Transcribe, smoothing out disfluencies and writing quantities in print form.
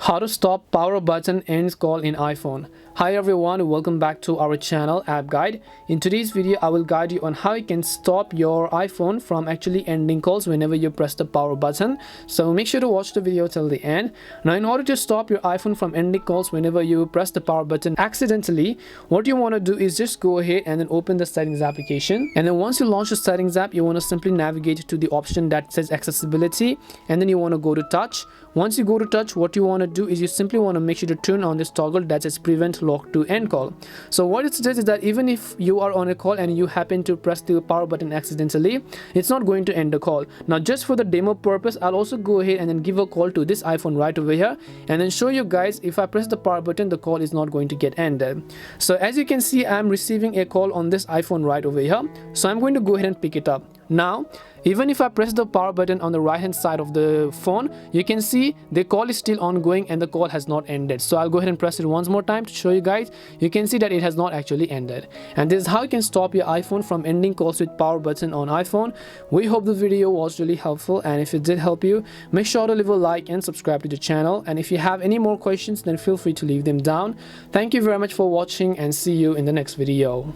How to stop power button ends call in iPhone. Hi everyone, welcome back to our channel App Guide. In today's video I will guide you on how you can stop your iPhone from actually ending calls whenever you press the power button. So make sure to watch the video till the end. Now in order to stop your iPhone from ending calls whenever you press the power button accidentally, what you want to do is just go ahead and then open the settings application, and then once you launch the settings app, you want to simply navigate to the option that says accessibility, and then you want to go to touch. Once you go to touch, what you want to do is you simply want to make sure to turn on this toggle that says prevent lock to end call. So what it says is that even if you are on a call and you happen to press the power button accidentally, it's not going to end the call. Now just for the demo purpose, I'll also go ahead and then give a call to this iPhone right over here and then show you guys if I press the power button, the call is not going to get ended. So as you can see, I'm receiving a call on this iPhone right over here. So I'm going to go ahead and pick it up. Now even if I press the power button on the right hand side of the phone, you can see the call is still ongoing and the call has not ended. So I'll go ahead and press it once more time to show you guys. You can see that it has not actually ended. And this is how you can stop your iPhone from ending calls with power button on iPhone. We hope the video was really helpful, and if it did help you, make sure to leave a like and subscribe to the channel. And if you have any more questions, then feel free to leave them down. Thank you very much for watching and see you in the next video.